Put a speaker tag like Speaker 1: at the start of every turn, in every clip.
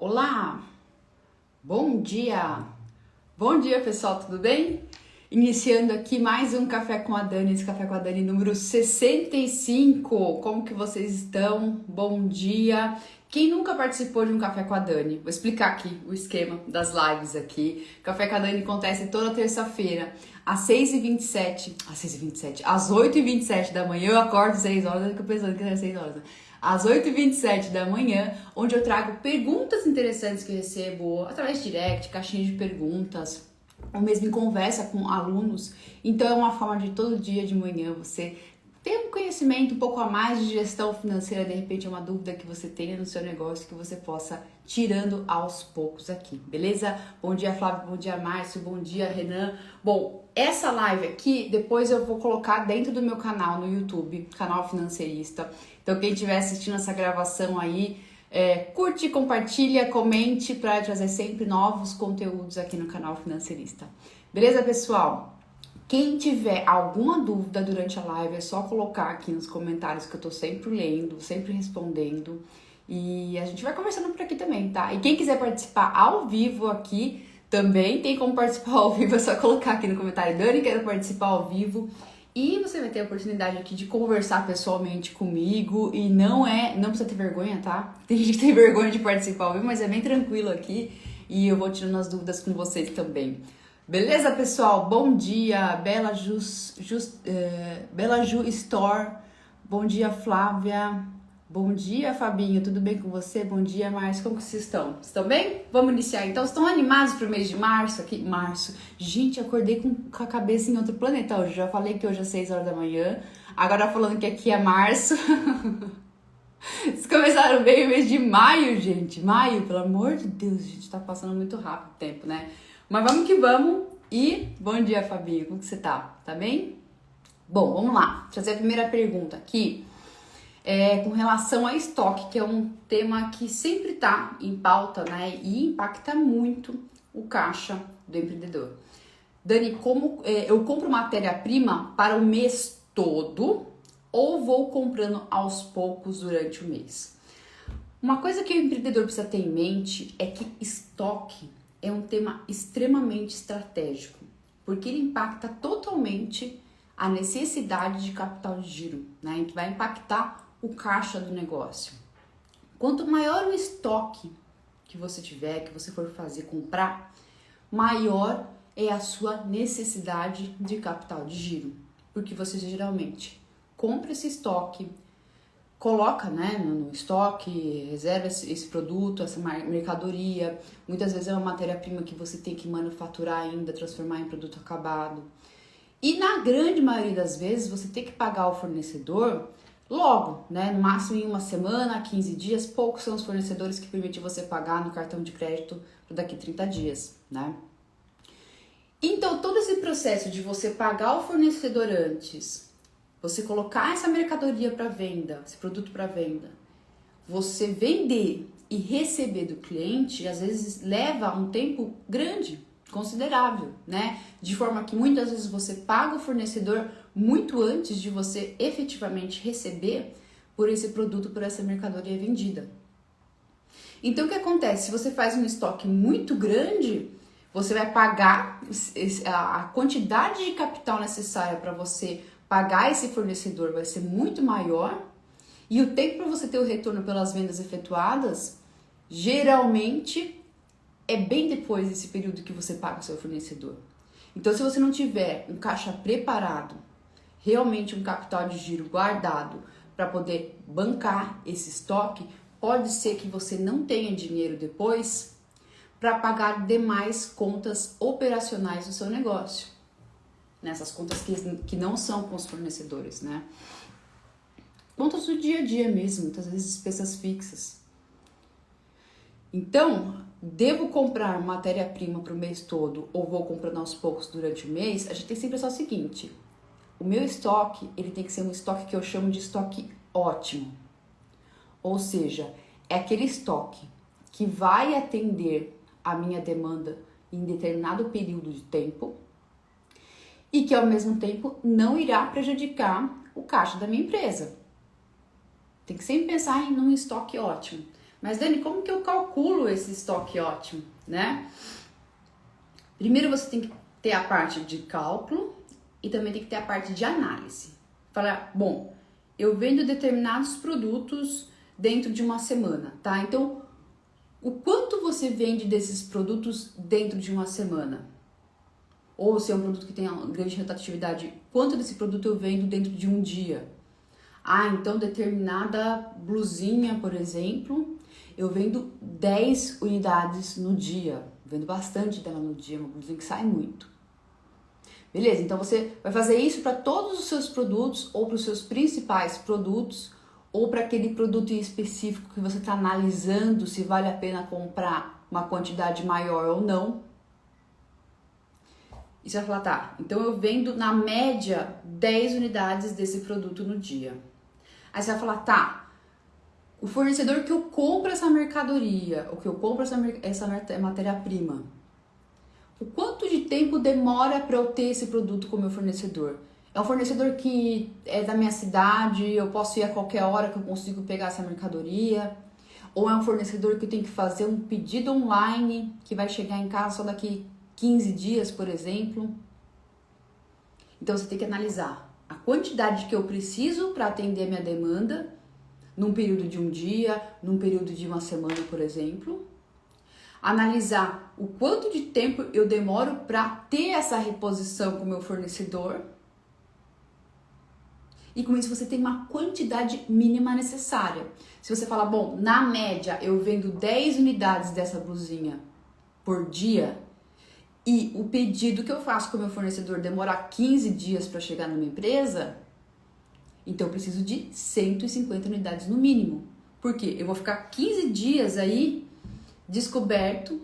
Speaker 1: Olá, bom dia! Bom dia, pessoal, tudo bem? Iniciando aqui mais um Café com a Dani, esse Café com a Dani número 65. Como que vocês estão? Bom dia! Quem nunca participou de um Café com a Dani? Vou explicar aqui o esquema das lives aqui. Café com a Dani acontece toda terça-feira, às 6h27, às 8h27 da manhã. Eu acordo 6 horas, eu fico pensando que era 6 horas, né? Às 8h27 da manhã, onde eu trago perguntas interessantes que eu recebo através de direct, caixinha de perguntas, ou mesmo em conversa com alunos. Então é uma forma de todo dia de manhã você ter um conhecimento um pouco a mais de gestão financeira, de repente é uma dúvida que você tenha no seu negócio que você possa tirando aos poucos aqui, beleza? Bom dia, Flávio, bom dia, Márcio, bom dia, Renan. Bom, essa live aqui, depois eu vou colocar dentro do meu canal no YouTube, canal Financeirista. Então quem estiver assistindo essa gravação aí, curte, compartilha, comente para trazer sempre novos conteúdos aqui no canal Financeirista. Beleza, pessoal? Quem tiver alguma dúvida durante a live, é só colocar aqui nos comentários que eu tô sempre lendo, sempre respondendo. E a gente vai conversando por aqui também, tá? E quem quiser participar ao vivo aqui, também tem como participar ao vivo, é só colocar aqui no comentário, Dani, quero participar ao vivo. E você vai ter a oportunidade aqui de conversar pessoalmente comigo. E não precisa ter vergonha, tá? Tem gente que tem vergonha de participar ao vivo, mas é bem tranquilo aqui. E eu vou tirando as dúvidas com vocês também. Beleza, pessoal? Bom dia, Bela Ju Store. Bom dia, Flávia. Bom dia, Fabinho. Tudo bem com você? Bom dia, Márcio. Como que vocês estão? Estão bem? Vamos iniciar então. Estão animados para o mês de março? Aqui, março. Gente, acordei com a cabeça em outro planeta hoje. Já falei que hoje é 6 horas da manhã. Agora falando que aqui é março. Vocês começaram bem o mês de maio, gente. Maio, pelo amor de Deus, gente. Tá passando muito rápido o tempo, né? Mas vamos que vamos. E bom dia, Fabinho. Como que você tá? Tá bem? Bom, vamos lá. Deixa eu fazer a primeira pergunta aqui. Com relação a estoque, que é um tema que sempre tá em pauta, né? E impacta muito o caixa do empreendedor. Dani, como eu compro matéria-prima para o mês todo ou vou comprando aos poucos durante o mês? Uma coisa que o empreendedor precisa ter em mente é que estoque é um tema extremamente estratégico, porque ele impacta totalmente a necessidade de capital de giro, né? Que vai impactar o caixa do negócio. Quanto maior o estoque que você tiver, que você for comprar, maior é a sua necessidade de capital de giro, porque você geralmente compra esse estoque, coloca, né, no estoque, reserva esse produto, essa mercadoria. Muitas vezes é uma matéria-prima que você tem que manufaturar ainda, transformar em produto acabado. E na grande maioria das vezes você tem que pagar o fornecedor logo, né, no máximo em uma semana, 15 dias. Poucos são os fornecedores que permitem você pagar no cartão de crédito daqui 30 dias, né? Então todo esse processo de você pagar o fornecedor antes, você colocar essa mercadoria para venda, esse produto para venda, você vender e receber do cliente, às vezes leva um tempo grande, considerável, né? De forma que muitas vezes você paga o fornecedor muito antes de você efetivamente receber por esse produto, por essa mercadoria vendida. Então o que acontece? Se você faz um estoque muito grande, você vai pagar a quantidade de capital necessária para você pagar esse fornecedor vai ser muito maior e o tempo para você ter o retorno pelas vendas efetuadas geralmente é bem depois desse período que você paga o seu fornecedor. Então, se você não tiver um caixa preparado, realmente um capital de giro guardado para poder bancar esse estoque, pode ser que você não tenha dinheiro depois para pagar demais contas operacionais do seu negócio. Nessas contas que não são com os fornecedores, né? Contas do dia a dia mesmo, muitas vezes despesas fixas. Então, devo comprar matéria-prima para o mês todo ou vou comprando aos poucos durante o mês? A gente tem sempre só o seguinte, o meu estoque, ele tem que ser um estoque que eu chamo de estoque ótimo. Ou seja, é aquele estoque que vai atender a minha demanda em determinado período de tempo, e que ao mesmo tempo não irá prejudicar o caixa da minha empresa. Tem que sempre pensar em um estoque ótimo. Mas Dani, como que eu calculo esse estoque ótimo, né? Primeiro você tem que ter a parte de cálculo e também tem que ter a parte de análise. Falar, bom, eu vendo determinados produtos dentro de uma semana, tá? Então, o quanto você vende desses produtos dentro de uma semana? Ou se é um produto que tem uma grande rotatividade, quanto desse produto eu vendo dentro de um dia? Ah, então determinada blusinha, por exemplo, eu vendo 10 unidades no dia. Vendo bastante dela no dia, uma blusinha que sai muito. Beleza, então você vai fazer isso para todos os seus produtos ou para os seus principais produtos ou para aquele produto em específico que você está analisando se vale a pena comprar uma quantidade maior ou não. E você vai falar, tá, então eu vendo na média 10 unidades desse produto no dia. Aí você vai falar, tá, o fornecedor que eu compro essa mercadoria, ou que eu compro essa matéria-prima, o quanto de tempo demora para eu ter esse produto com o meu fornecedor? É um fornecedor que é da minha cidade, eu posso ir a qualquer hora que eu consigo pegar essa mercadoria? Ou é um fornecedor que eu tenho que fazer um pedido online que vai chegar em casa só daqui 15 dias, por exemplo? Então você tem que analisar a quantidade que eu preciso para atender a minha demanda num período de um dia, num período de uma semana, por exemplo. Analisar o quanto de tempo eu demoro para ter essa reposição com o meu fornecedor. E com isso você tem uma quantidade mínima necessária. Se você falar, bom, na média eu vendo 10 unidades dessa blusinha por dia e o pedido que eu faço com o meu fornecedor demorar 15 dias para chegar na minha empresa, então eu preciso de 150 unidades no mínimo. Por quê? Eu vou ficar 15 dias aí descoberto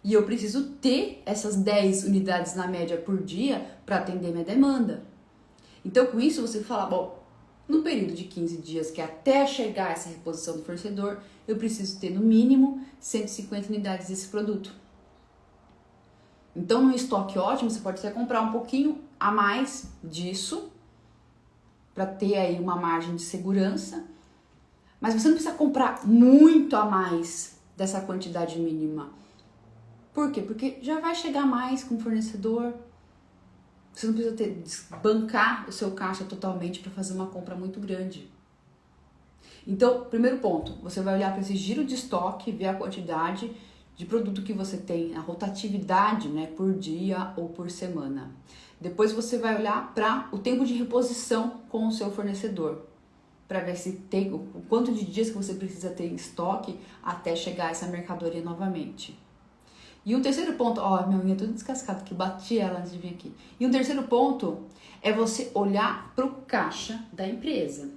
Speaker 1: e eu preciso ter essas 10 unidades na média por dia para atender minha demanda. Então, com isso, você fala, bom, no período de 15 dias, que é até chegar essa reposição do fornecedor, eu preciso ter no mínimo 150 unidades desse produto. Então, no estoque ótimo, você pode até comprar um pouquinho a mais disso, para ter aí uma margem de segurança, mas você não precisa comprar muito a mais dessa quantidade mínima. Por quê? Porque já vai chegar mais com o fornecedor. Você não precisa bancar o seu caixa totalmente para fazer uma compra muito grande. Então, primeiro ponto, você vai olhar para esse giro de estoque, ver a quantidade de produto que você tem, a rotatividade, né, por dia ou por semana. Depois você vai olhar para o tempo de reposição com o seu fornecedor, para ver se tem o quanto de dias que você precisa ter em estoque até chegar essa mercadoria novamente. E um terceiro ponto, ó, minha unha toda descascada, que bati ela antes de vir aqui. E um terceiro ponto é você olhar para o caixa da empresa.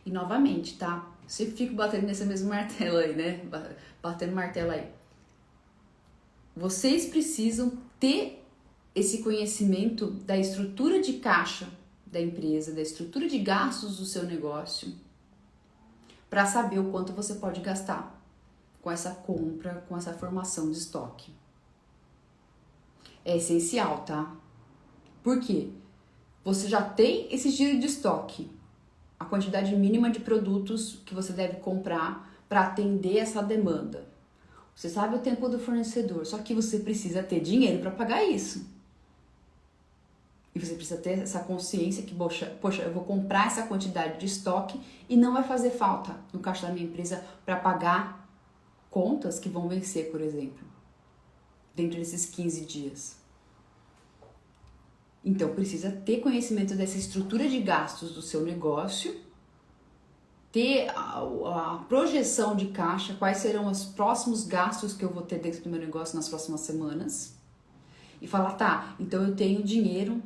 Speaker 1: E novamente, tá? Você fica batendo nesse mesmo martelo aí, né? Batendo martelo aí. Vocês precisam ter esse conhecimento da estrutura de caixa da empresa, da estrutura de gastos do seu negócio, para saber o quanto você pode gastar com essa compra, com essa formação de estoque. É essencial, tá? Por quê? Você já tem esse giro de estoque, a quantidade mínima de produtos que você deve comprar para atender essa demanda. Você sabe o tempo do fornecedor, só que você precisa ter dinheiro para pagar isso. E você precisa ter essa consciência que, poxa, eu vou comprar essa quantidade de estoque e não vai fazer falta no caixa da minha empresa para pagar contas que vão vencer, por exemplo, dentro desses 15 dias. Então, precisa ter conhecimento dessa estrutura de gastos do seu negócio, ter a projeção de caixa, quais serão os próximos gastos que eu vou ter dentro do meu negócio nas próximas semanas, e falar, tá, então eu tenho dinheiro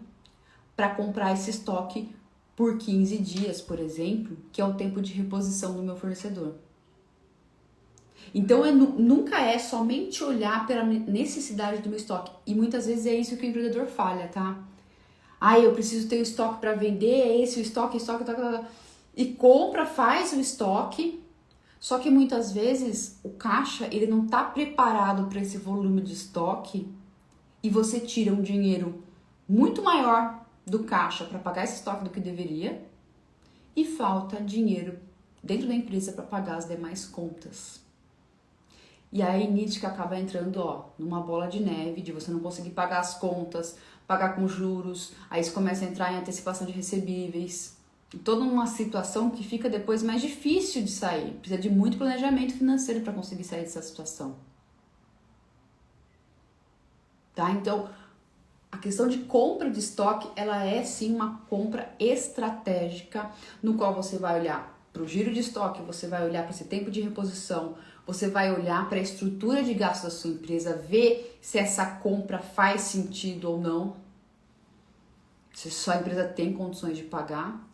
Speaker 1: para comprar esse estoque por 15 dias, por exemplo, que é o tempo de reposição do meu fornecedor. Então, nunca é somente olhar pela necessidade do meu estoque. E muitas vezes é isso que o empreendedor falha, tá? Ah, eu preciso ter o estoque para vender, é esse o estoque. E compra, faz o estoque. Só que muitas vezes o caixa, ele não está preparado para esse volume de estoque. E você tira um dinheiro muito maior do caixa para pagar esse estoque do que deveria. E falta dinheiro dentro da empresa para pagar as demais contas. E aí nisso que acaba entrando, numa bola de neve, de você não conseguir pagar as contas, pagar com juros, aí isso começa a entrar em antecipação de recebíveis. E toda uma situação que fica depois mais difícil de sair. Precisa de muito planejamento financeiro para conseguir sair dessa situação. Tá? Então, a questão de compra de estoque, ela é sim uma compra estratégica, no qual você vai olhar para o giro de estoque, você vai olhar para esse tempo de reposição, você vai olhar para a estrutura de gastos da sua empresa, ver se essa compra faz sentido ou não, se sua empresa tem condições de pagar.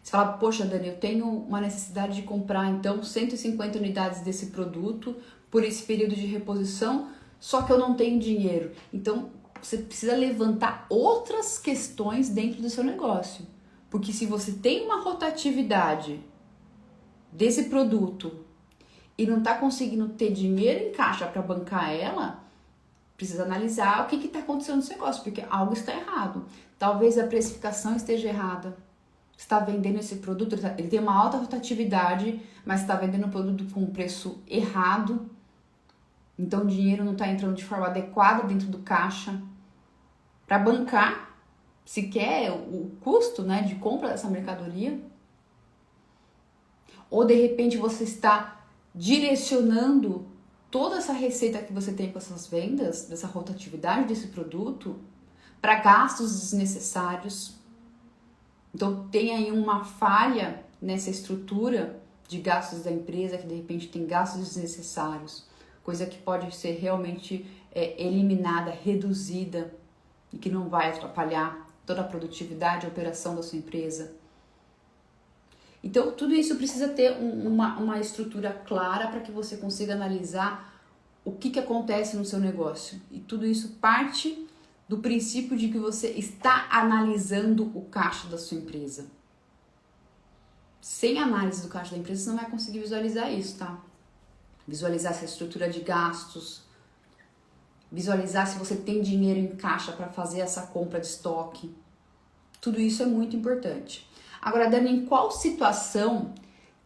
Speaker 1: Você fala, poxa, Dani, eu tenho uma necessidade de comprar então 150 unidades desse produto por esse período de reposição, só que eu não tenho dinheiro. Então, você precisa levantar outras questões dentro do seu negócio. Porque se você tem uma rotatividade desse produto e não está conseguindo ter dinheiro em caixa para bancar ela, precisa analisar o que está acontecendo no seu negócio, porque algo está errado. Talvez a precificação esteja errada. Você está vendendo esse produto, ele tem uma alta rotatividade, mas está vendendo o produto com um preço errado. Então o dinheiro não está entrando de forma adequada dentro do caixa para bancar sequer o custo, né, de compra dessa mercadoria. Ou de repente você está direcionando toda essa receita que você tem com essas vendas, dessa rotatividade desse produto, para gastos desnecessários. Então tem aí uma falha nessa estrutura de gastos da empresa, que de repente tem gastos desnecessários. Coisa que pode ser realmente eliminada, reduzida e que não vai atrapalhar toda a produtividade e operação da sua empresa. Então, tudo isso precisa ter uma estrutura clara para que você consiga analisar o que acontece no seu negócio. E tudo isso parte do princípio de que você está analisando o caixa da sua empresa. Sem análise do caixa da empresa, você não vai conseguir visualizar isso, tá? Visualizar essa estrutura de gastos, visualizar se você tem dinheiro em caixa para fazer essa compra de estoque. Tudo isso é muito importante. Agora, Dani, em qual situação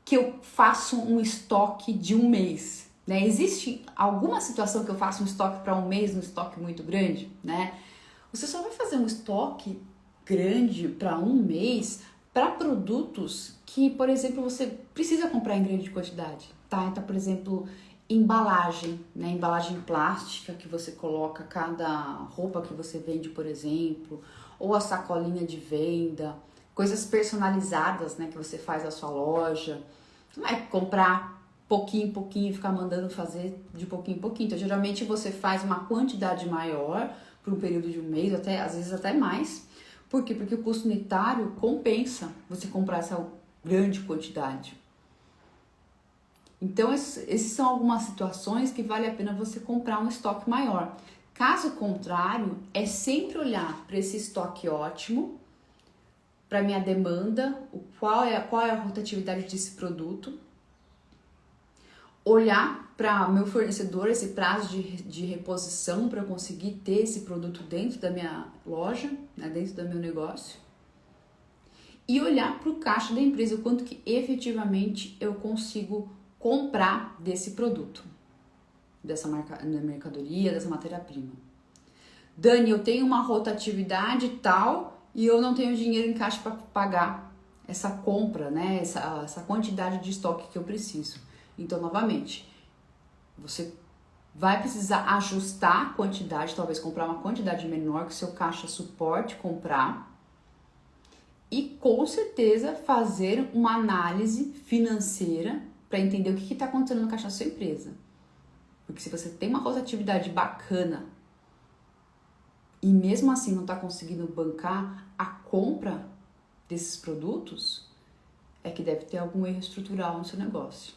Speaker 1: que eu faço um estoque de um mês? Né? Existe alguma situação que eu faço um estoque para um mês, um estoque muito grande? Né? Você só vai fazer um estoque grande para um mês para produtos que, por exemplo, você precisa comprar em grande quantidade. Tá? Então, por exemplo, embalagem, né? Embalagem plástica que você coloca cada roupa que você vende, por exemplo, ou a sacolinha de venda, coisas personalizadas, né, que você faz na sua loja. Não é comprar pouquinho em pouquinho e ficar mandando fazer de pouquinho em pouquinho. Então, geralmente você faz uma quantidade maior por um período de um mês, até, às vezes até mais. Por quê? Porque o custo unitário compensa você comprar essa grande quantidade. Então, esses são algumas situações que vale a pena você comprar um estoque maior. Caso contrário, é sempre olhar para esse estoque ótimo, para minha demanda, qual é a rotatividade desse produto, olhar para meu fornecedor, esse prazo de reposição para eu conseguir ter esse produto dentro da minha loja, né, dentro do meu negócio, e olhar para o caixa da empresa, o quanto que efetivamente eu consigo comprar desse produto, dessa mercadoria, dessa matéria-prima. Dani, eu tenho uma rotatividade tal e eu não tenho dinheiro em caixa para pagar essa compra, né? Essa quantidade de estoque que eu preciso. Então, novamente, você vai precisar ajustar a quantidade, talvez comprar uma quantidade menor que o seu caixa suporte comprar. E com certeza fazer uma análise financeira para entender o que está acontecendo no caixa da sua empresa. Porque se você tem uma rotatividade bacana e mesmo assim não está conseguindo bancar a compra desses produtos, é que deve ter algum erro estrutural no seu negócio.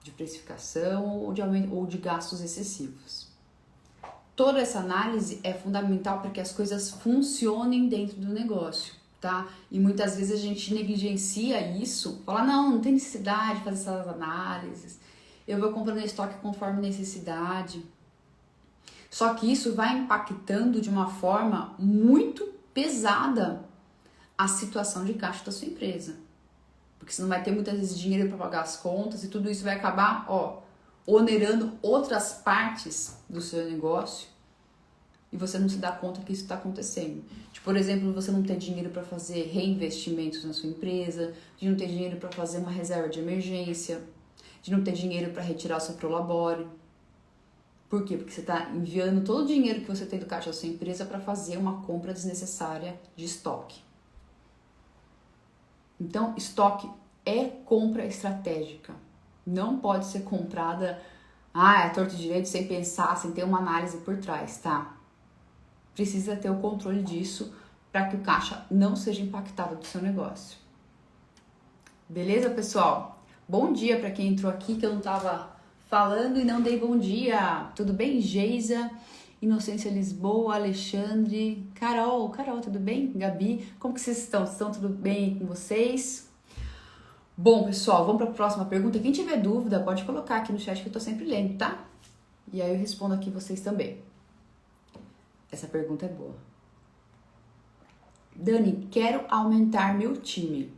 Speaker 1: De precificação ou de gastos excessivos. Toda essa análise é fundamental para que as coisas funcionem dentro do negócio, tá? E muitas vezes a gente negligencia isso, fala, não tem necessidade de fazer essas análises, eu vou comprando estoque conforme necessidade. Só que isso vai impactando de uma forma muito pesada a situação de caixa da sua empresa. Porque você não vai ter muitas vezes dinheiro para pagar as contas e tudo isso vai acabar, onerando outras partes do seu negócio e você não se dá conta que isso está acontecendo. Tipo, por exemplo, você não ter dinheiro para fazer reinvestimentos na sua empresa, de não ter dinheiro para fazer uma reserva de emergência, de não ter dinheiro para retirar o seu Prolabore. Por quê? Porque você está enviando todo o dinheiro que você tem do caixa da sua empresa para fazer uma compra desnecessária de estoque. Então, estoque é compra estratégica. Não pode ser comprada, é torto direito, sem pensar, sem ter uma análise por trás, tá? Precisa ter o controle disso para que o caixa não seja impactado do seu negócio. Beleza, pessoal? Bom dia para quem entrou aqui, que eu não estava falando e não dei bom dia. Tudo bem? Geisa, Inocência Lisboa, Alexandre, Carol, tudo bem? Gabi, como que vocês estão? Estão tudo bem com vocês? Bom, pessoal, vamos para a próxima pergunta. Quem tiver dúvida, pode colocar aqui no chat que eu tô sempre lendo, tá? E aí eu respondo aqui vocês também. Essa pergunta é boa. Dani, quero aumentar meu time.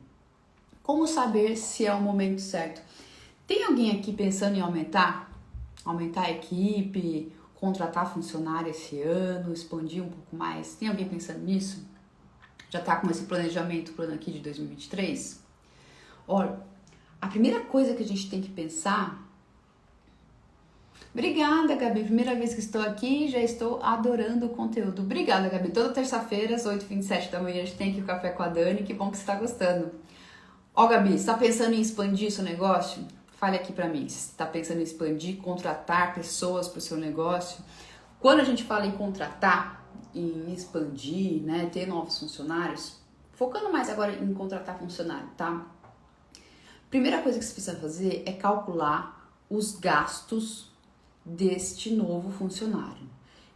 Speaker 1: Como saber se é o momento certo? Tem alguém aqui pensando em aumentar? Aumentar a equipe, contratar funcionário esse ano, expandir um pouco mais? Tem alguém pensando nisso? Já tá com esse planejamento pro ano aqui de 2023? Olha, a primeira coisa que a gente tem que pensar... Obrigada, Gabi. Primeira vez que estou aqui, já estou adorando o conteúdo. Obrigada, Gabi. Toda terça-feira, às 8h27 da manhã, a gente tem aqui o Café com a Dani. Que bom que você está gostando. Gabi, você está pensando em expandir seu negócio? Fale aqui para mim. Você está pensando em expandir, contratar pessoas para o seu negócio? Quando a gente fala em contratar, em expandir, né, ter novos funcionários, focando mais agora em contratar funcionário, tá? Primeira coisa que você precisa fazer é calcular os gastos deste novo funcionário.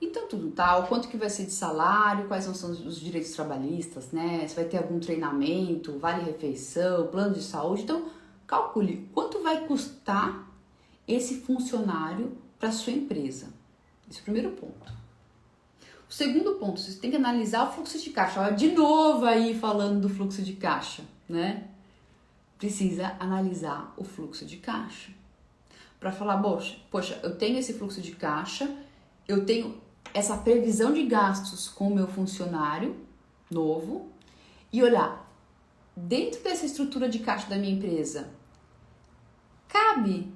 Speaker 1: Então tudo tá, o quanto que vai ser de salário, quais são os direitos trabalhistas, né? Se vai ter algum treinamento, vale-refeição, plano de saúde. Então calcule quanto vai custar esse funcionário para sua empresa. Esse é o primeiro ponto. O segundo ponto, você tem que analisar o fluxo de caixa. Olha, de novo aí falando do fluxo de caixa, né? Precisa analisar o fluxo de caixa. Para falar, poxa, eu tenho esse fluxo de caixa, eu tenho essa previsão de gastos com o meu funcionário novo e olhar, dentro dessa estrutura de caixa da minha empresa, cabe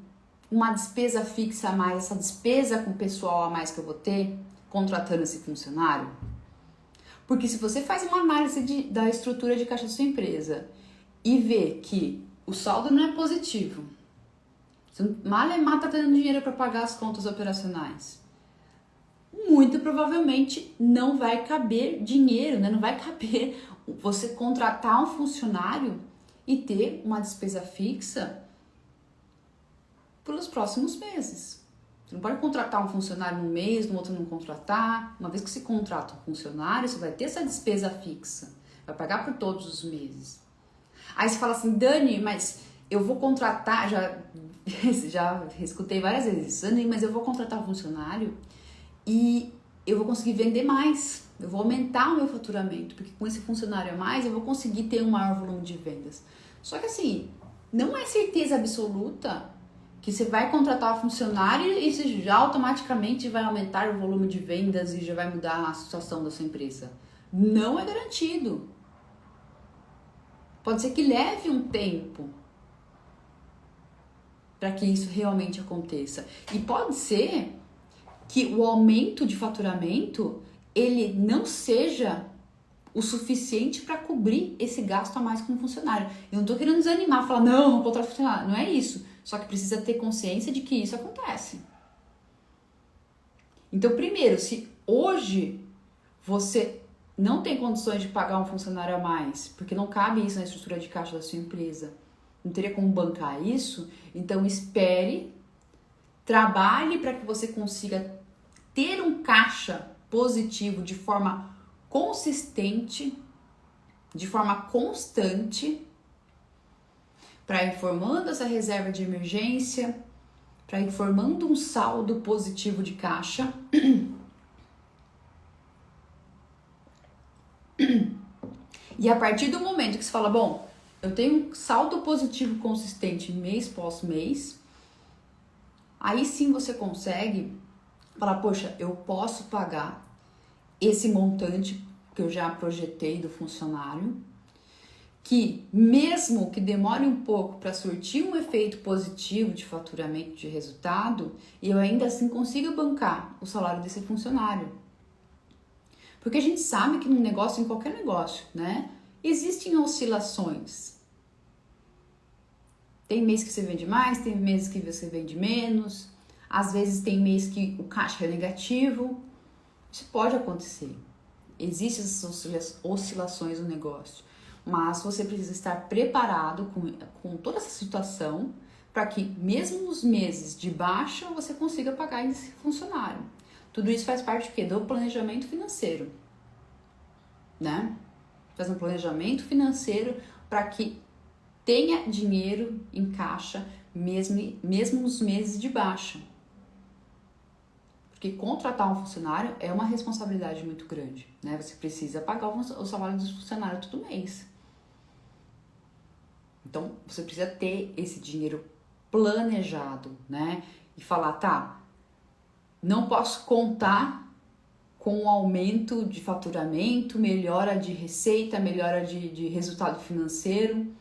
Speaker 1: uma despesa fixa a mais, essa despesa com o pessoal a mais que eu vou ter contratando esse funcionário? Porque se você faz uma análise da estrutura de caixa da sua empresa e vê que o saldo não é positivo, tá tendo dinheiro para pagar as contas operacionais, muito provavelmente não vai caber dinheiro, né? Não vai caber você contratar um funcionário e ter uma despesa fixa pelos próximos meses. Você não pode contratar um funcionário num mês, no outro não contratar. Uma vez que você contrata um funcionário, você vai ter essa despesa fixa, vai pagar por todos os meses. Aí você fala assim, Dani, mas eu vou contratar, já escutei várias vezes, Dani, mas eu vou contratar um funcionário e eu vou conseguir vender mais, eu vou aumentar o meu faturamento, porque com esse funcionário a mais eu vou conseguir ter um maior volume de vendas. Só que assim, não é certeza absoluta que você vai contratar um funcionário e isso já automaticamente vai aumentar o volume de vendas e já vai mudar a situação da sua empresa. Não é garantido. Pode ser que leve um tempo para que isso realmente aconteça. E pode ser que o aumento de faturamento ele não seja o suficiente para cobrir esse gasto a mais com o funcionário. Eu não estou querendo desanimar, falar, não contratar funcionário. Não é isso. Só que precisa ter consciência de que isso acontece. Então, primeiro, se hoje você não tem condições de pagar um funcionário a mais, porque não cabe isso na estrutura de caixa da sua empresa, não teria como bancar isso, então espere, trabalhe para que você consiga ter um caixa positivo de forma consistente, de forma constante, para ir formando essa reserva de emergência, para ir formando um saldo positivo de caixa. E E a partir do momento que você fala, bom, eu tenho um saldo positivo consistente mês após mês, aí sim você consegue falar, poxa, eu posso pagar esse montante que eu já projetei do funcionário, que mesmo que demore um pouco para surtir um efeito positivo de faturamento de resultado, eu ainda assim consiga bancar o salário desse funcionário. Porque a gente sabe que no negócio, em qualquer negócio, né, existem oscilações. Tem mês que você vende mais, tem meses que você vende menos, às vezes tem mês que o caixa é negativo. Isso pode acontecer. Existem essas oscilações no negócio, mas você precisa estar preparado com toda essa situação para que mesmo nos meses de baixa você consiga pagar esse funcionário. Tudo isso faz parte do quê? Do planejamento financeiro, né? Faz um planejamento financeiro para que tenha dinheiro em caixa mesmo nos meses de baixa. Porque contratar um funcionário é uma responsabilidade muito grande, né? Você precisa pagar o salário do funcionário todo mês. Então, você precisa ter esse dinheiro planejado, né? E falar, tá, não posso contar com o aumento de faturamento, melhora de receita, melhora de resultado financeiro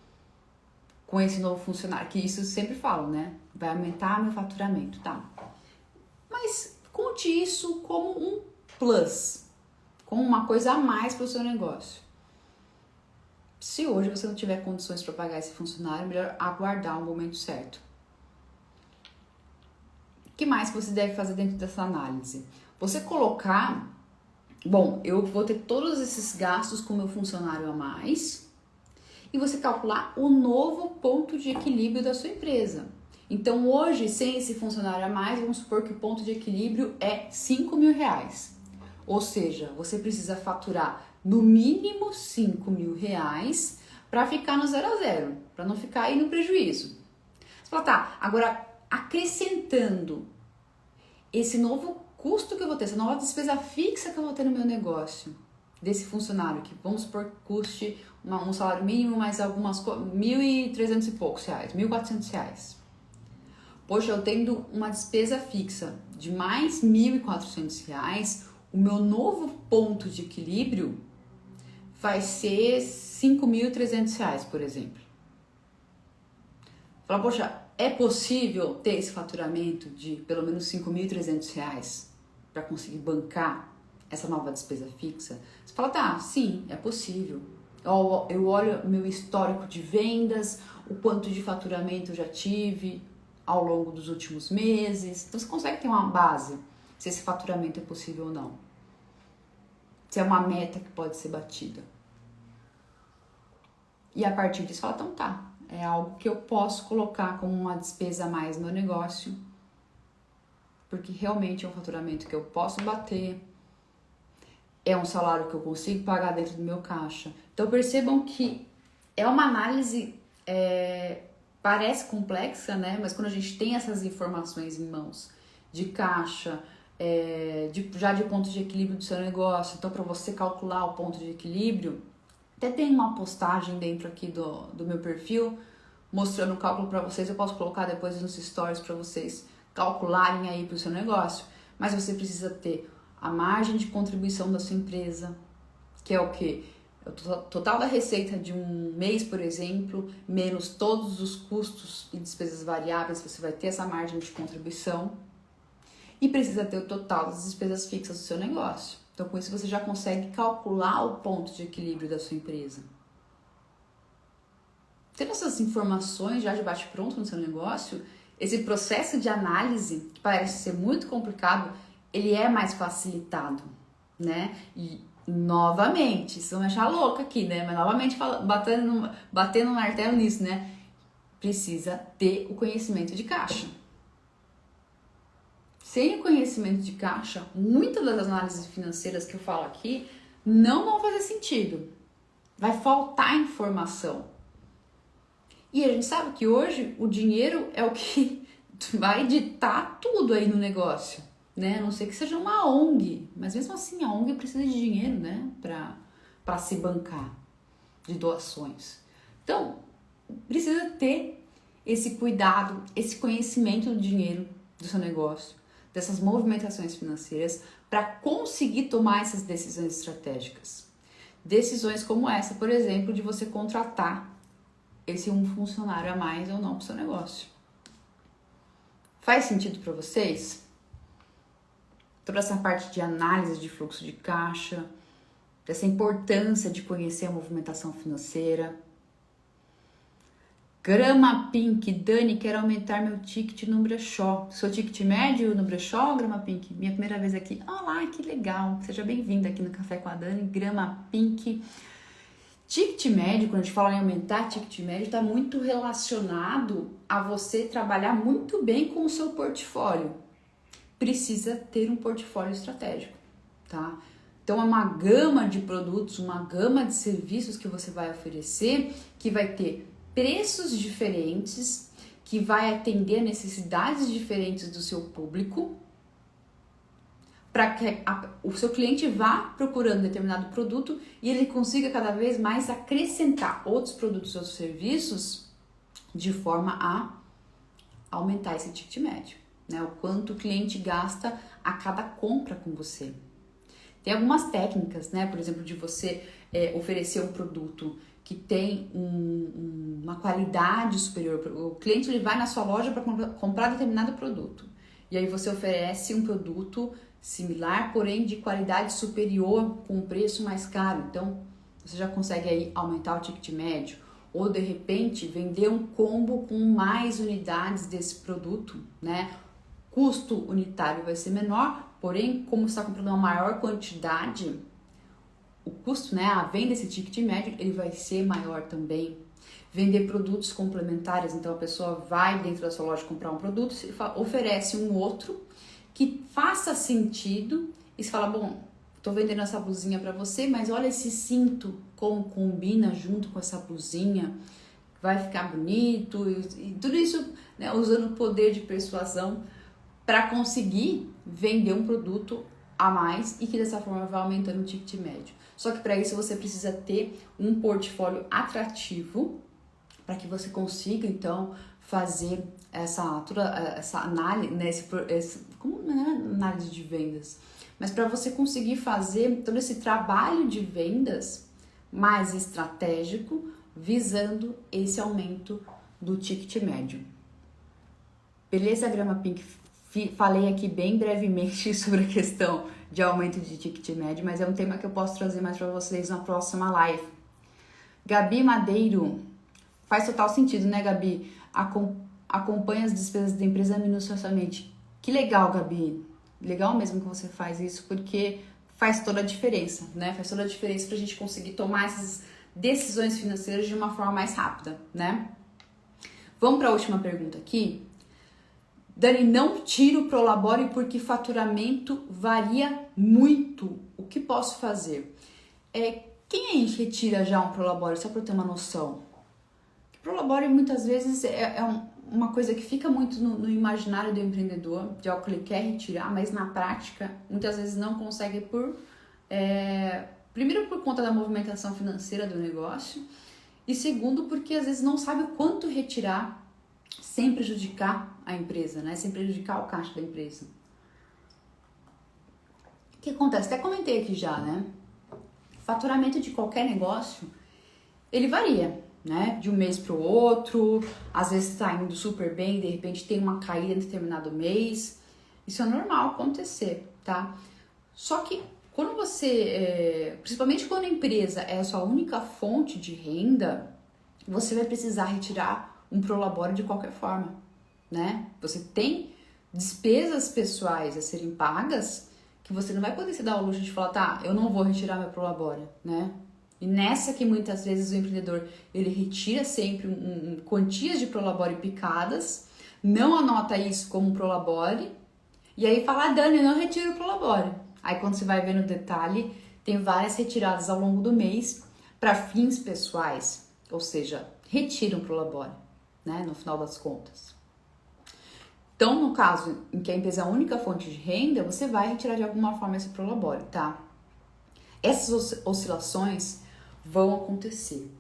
Speaker 1: com esse novo funcionário, que isso eu sempre falo, né? Vai aumentar meu faturamento, tá? Mas conte isso como um plus, como uma coisa a mais para o seu negócio. Se hoje você não tiver condições para pagar esse funcionário, é melhor aguardar o momento certo. O que mais que você deve fazer dentro dessa análise? Você colocar, bom, eu vou ter todos esses gastos com o meu funcionário a mais, e você calcular o novo ponto de equilíbrio da sua empresa. Então, hoje, sem esse funcionário a mais, vamos supor que o ponto de equilíbrio é R$5.000. Ou seja, você precisa faturar no mínimo R$5.000 para ficar no 0 a 0, para não ficar aí no prejuízo. Você fala, tá, agora acrescentando esse novo custo que eu vou ter, essa nova despesa fixa que eu vou ter no meu negócio, desse funcionário, que vamos supor que custe um salário mínimo mais algumas coisas, R$1.300 e poucos, R$1.400. Poxa, eu tendo uma despesa fixa de mais R$1.400, o meu novo ponto de equilíbrio vai ser R$5.300, por exemplo. Fala, poxa, é possível ter esse faturamento de pelo menos R$5.300 para conseguir bancar essa nova despesa fixa? Você fala, tá, sim, é possível. Eu olho meu histórico de vendas, o quanto de faturamento eu já tive ao longo dos últimos meses. Então você consegue ter uma base se esse faturamento é possível ou não. Se é uma meta que pode ser batida. E a partir disso fala, então tá, é algo que eu posso colocar como uma despesa a mais no meu negócio, porque realmente é um faturamento que eu posso bater, é um salário que eu consigo pagar dentro do meu caixa. Então percebam que é uma análise, parece complexa, né? Mas quando a gente tem essas informações em mãos de caixa, já de ponto de equilíbrio do seu negócio, então para você calcular o ponto de equilíbrio, até tem uma postagem dentro aqui do meu perfil mostrando o cálculo para vocês. Eu posso colocar depois nos stories para vocês calcularem aí para o seu negócio, mas você precisa ter a margem de contribuição da sua empresa, que é o quê? O total da receita de um mês, por exemplo, menos todos os custos e despesas variáveis, você vai ter essa margem de contribuição. E precisa ter o total das despesas fixas do seu negócio. Então, com isso, você já consegue calcular o ponto de equilíbrio da sua empresa. Tendo essas informações já de bate-pronto no seu negócio, esse processo de análise, que parece ser muito complicado, ele é mais facilitado, né? E, novamente, vocês vão me achar louca aqui, né? Mas, novamente, batendo no martelo nisso, né? Precisa ter o conhecimento de caixa. Sem o conhecimento de caixa, muitas das análises financeiras que eu falo aqui não vão fazer sentido. Vai faltar informação. E a gente sabe que hoje o dinheiro é o que vai ditar tudo aí no negócio, né? A não ser que seja uma ONG, mas mesmo assim a ONG precisa de dinheiro, né? Para se bancar. de doações. Então, precisa ter esse cuidado, esse conhecimento do dinheiro do seu negócio, dessas movimentações financeiras, para conseguir tomar essas decisões estratégicas. Decisões como essa, por exemplo, de você contratar esse um funcionário a mais ou não para o seu negócio. Faz sentido para vocês? Toda essa parte de análise de fluxo de caixa, dessa importância de conhecer a movimentação financeira. Grama Pink, Dani, quero aumentar meu ticket no brechó. Seu ticket médio no brechó, Grama Pink? Minha primeira vez aqui. Olá, que legal. Seja bem-vinda aqui no Café com a Dani, Grama Pink. Ticket médio, quando a gente fala em aumentar ticket médio, está muito relacionado a você trabalhar muito bem com o seu portfólio. Precisa ter um portfólio estratégico, tá? Então, é uma gama de produtos, uma gama de serviços que você vai oferecer, que vai ter preços diferentes, que vai atender necessidades diferentes do seu público, para que o seu cliente vá procurando determinado produto e ele consiga cada vez mais acrescentar outros produtos ou serviços de forma a aumentar esse ticket médio, né? O quanto o cliente gasta a cada compra com você. Tem algumas técnicas, né? Por exemplo, de você oferecer um produto que tem uma qualidade superior. O cliente ele vai na sua loja para comprar determinado produto. E aí você oferece um produto similar, porém de qualidade superior, com um preço mais caro. Então, você já consegue aí aumentar o ticket médio. Ou, de repente, vender um combo com mais unidades desse produto, né? Custo unitário vai ser menor, porém, como você está comprando uma maior quantidade, o custo, né, a venda desse ticket médio, ele vai ser maior também. Vender produtos complementares, então a pessoa vai dentro da sua loja comprar um produto, oferece um outro que faça sentido e você fala, bom, tô vendendo essa blusinha para você, mas olha esse cinto, como combina junto com essa blusinha, vai ficar bonito, e tudo isso, né, usando o poder de persuasão para conseguir vender um produto a mais e que dessa forma vai aumentando o ticket médio. Só que para isso você precisa ter um portfólio atrativo para que você consiga então fazer essa análise, né, como não é análise de vendas, mas para você conseguir fazer todo esse trabalho de vendas mais estratégico, visando esse aumento do ticket médio. Beleza, Grama Pink? Falei aqui bem brevemente sobre a questão de aumento de ticket médio, mas é um tema que eu posso trazer mais para vocês na próxima live. Gabi Madeiro, faz total sentido, né, Gabi? Acompanha as despesas da empresa minuciosamente. Que legal, Gabi. Legal mesmo que você faz isso, porque faz toda a diferença, né? Faz toda a diferença para a gente conseguir tomar essas decisões financeiras de uma forma mais rápida, né? Vamos para a última pergunta aqui. Dani, não tiro o Prolabore porque faturamento varia muito. O que posso fazer? Quem aí retira já um Prolabore, só para eu ter uma noção? O Prolabore muitas vezes é uma coisa que fica muito no imaginário do empreendedor, de algo que ele quer retirar, mas na prática muitas vezes não consegue primeiro por conta da movimentação financeira do negócio e segundo porque às vezes não sabe o quanto retirar sem prejudicar a empresa, né? Sem prejudicar o caixa da empresa. O que acontece? Até comentei aqui já, né? O faturamento de qualquer negócio, ele varia, né? De um mês para o outro, às vezes está indo super bem, de repente tem uma caída em determinado mês. Isso é normal acontecer, tá? Só que quando você, principalmente quando a empresa é a sua única fonte de renda, você vai precisar retirar um Prolabore de qualquer forma, né? Você tem despesas pessoais a serem pagas que você não vai poder se dar ao luxo de falar, tá, eu não vou retirar meu Prolabore, né? E nessa que muitas vezes o empreendedor, ele retira sempre quantias de Prolabore picadas, não anota isso como Prolabore, e aí fala, Dani, eu não retiro o Prolabore. Aí quando você vai ver no detalhe, tem várias retiradas ao longo do mês para fins pessoais, ou seja, retira um Prolabore, né, no final das contas. Então, no caso em que a empresa é a única fonte de renda, você vai retirar de alguma forma esse Prolabore, tá? Essas oscilações vão acontecer.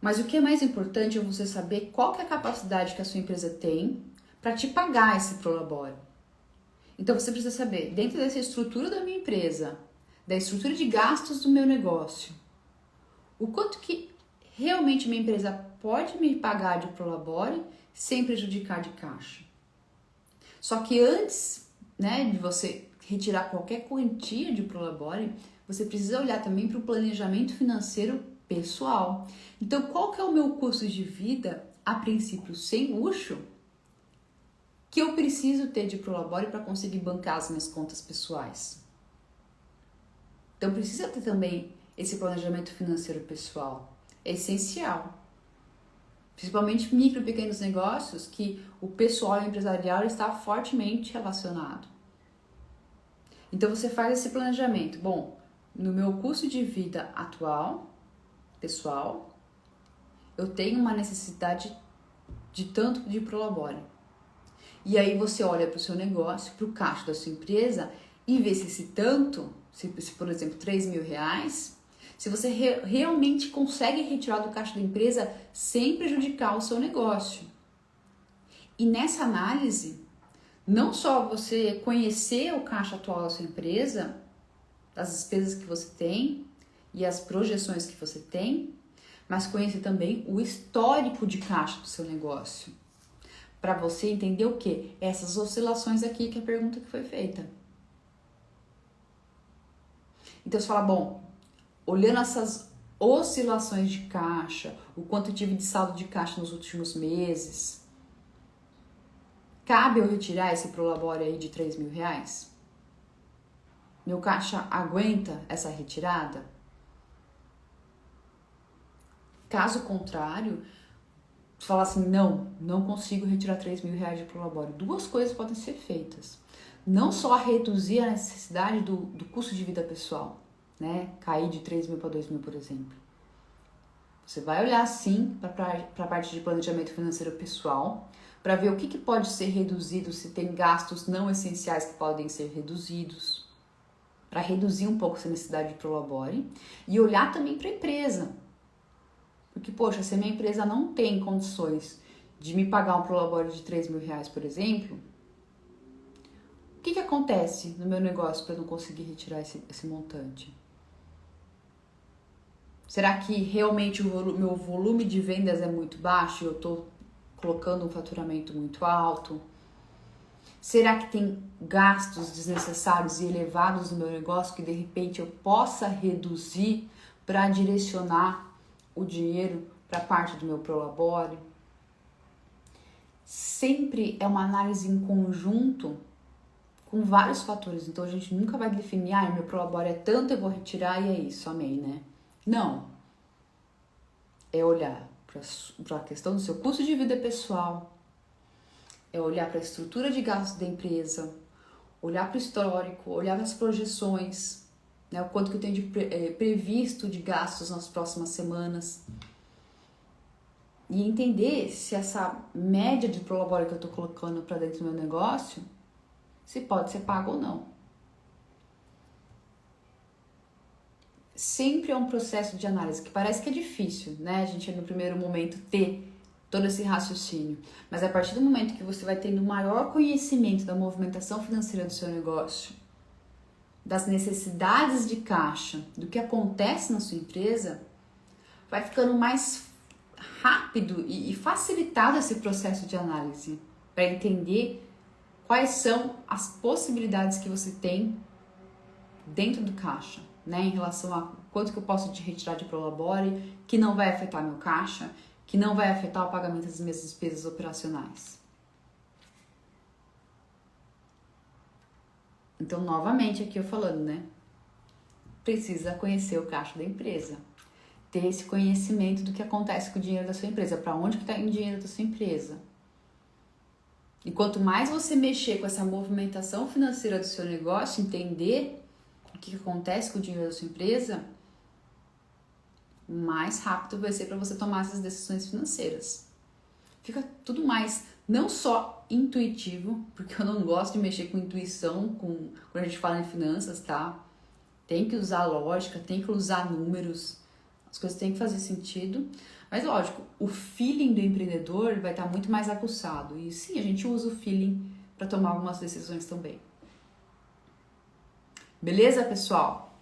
Speaker 1: Mas o que é mais importante é você saber qual que é a capacidade que a sua empresa tem para te pagar esse prolabore. Então você precisa saber, dentro dessa estrutura da minha empresa, da estrutura de gastos do meu negócio, o quanto que realmente minha empresa pode me pagar de prolabore sem prejudicar de caixa. Só que antes, né, de você retirar qualquer quantia de prolabore, você precisa olhar também para o planejamento financeiro pessoal. Então, qual que é o meu custo de vida, a princípio sem luxo, que eu preciso ter de prolabore para conseguir bancar as minhas contas pessoais? Então, precisa ter também esse planejamento financeiro pessoal. É essencial. Principalmente micro e pequenos negócios, que o pessoal empresarial está fortemente relacionado. Então, você faz esse planejamento. Bom, no meu custo de vida atual, pessoal, eu tenho uma necessidade de tanto de prolabore. E aí você olha para o seu negócio, para o caixa da sua empresa e vê se esse tanto, se por exemplo, R$3.000, se você realmente consegue retirar do caixa da empresa sem prejudicar o seu negócio. E nessa análise, não só você conhecer o caixa atual da sua empresa, as despesas que você tem e as projeções que você tem, mas conhecer também o histórico de caixa do seu negócio. Para você entender o quê? Essas oscilações aqui, que é a pergunta que foi feita. Então você fala, bom, olhando essas oscilações de caixa, o quanto eu tive de saldo de caixa nos últimos meses, cabe eu retirar esse prolabore aí de R$3.000? Meu caixa aguenta essa retirada? Caso contrário, falar assim, não consigo retirar R$3.000 de prolabore. Duas coisas podem ser feitas. Não só reduzir a necessidade do custo de vida pessoal, né? Cair de 3.000 para 2.000, por exemplo. Você vai olhar sim para a parte de planejamento financeiro pessoal, para ver o que pode ser reduzido, se tem gastos não essenciais que podem ser reduzidos, para reduzir um pouco essa necessidade de prolabore, e olhar também para a empresa. Porque, poxa, se a minha empresa não tem condições de me pagar um prolabore de R$3.000, por exemplo, o que acontece no meu negócio para eu não conseguir retirar esse montante? Será que realmente o meu volume de vendas é muito baixo e eu estou colocando um faturamento muito alto? Será que tem gastos desnecessários e elevados no meu negócio que de repente eu possa reduzir para direcionar o dinheiro para parte do meu prolabore? Sempre é uma análise em conjunto com vários fatores. Então a gente nunca vai definir, meu prolabore é tanto, eu vou retirar e é isso, amém, né? Não. É olhar para a questão do seu custo de vida pessoal, é olhar para a estrutura de gastos da empresa, olhar para o histórico, olhar para as projeções, né, o quanto que eu tenho de previsto de gastos nas próximas semanas. E entender se essa média de prolabore que eu estou colocando para dentro do meu negócio, se pode ser pago ou não. Sempre é um processo de análise que parece que é difícil, né? A gente no primeiro momento ter todo esse raciocínio. Mas a partir do momento que você vai tendo maior conhecimento da movimentação financeira do seu negócio, das necessidades de caixa, do que acontece na sua empresa, vai ficando mais rápido e facilitado esse processo de análise para entender quais são as possibilidades que você tem dentro do caixa, né, em relação a quanto que eu posso te retirar de prolabore, que não vai afetar meu caixa, que não vai afetar o pagamento das minhas despesas operacionais. Então, novamente, aqui eu falando, né? Precisa conhecer o caixa da empresa. Ter esse conhecimento do que acontece com o dinheiro da sua empresa. Para onde que está indo o dinheiro da sua empresa. E quanto mais você mexer com essa movimentação financeira do seu negócio, entender o que acontece com o dinheiro da sua empresa, mais rápido vai ser para você tomar essas decisões financeiras. Fica tudo mais, não só intuitivo, porque eu não gosto de mexer com intuição quando a gente fala em finanças, tá? Tem que usar lógica, tem que usar números. As coisas têm que fazer sentido. Mas lógico, o feeling do empreendedor vai estar muito mais aguçado. E sim, a gente usa o feeling para tomar algumas decisões também. Beleza, pessoal?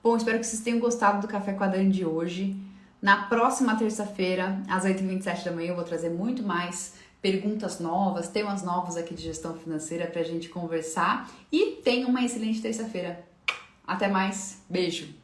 Speaker 1: Bom, espero que vocês tenham gostado do Café com a Dani de hoje. Na próxima terça-feira, às 8h27 da manhã, eu vou trazer muito mais perguntas novas, temas novos aqui de gestão financeira pra gente conversar. E tenha uma excelente terça-feira. Até mais. Beijo!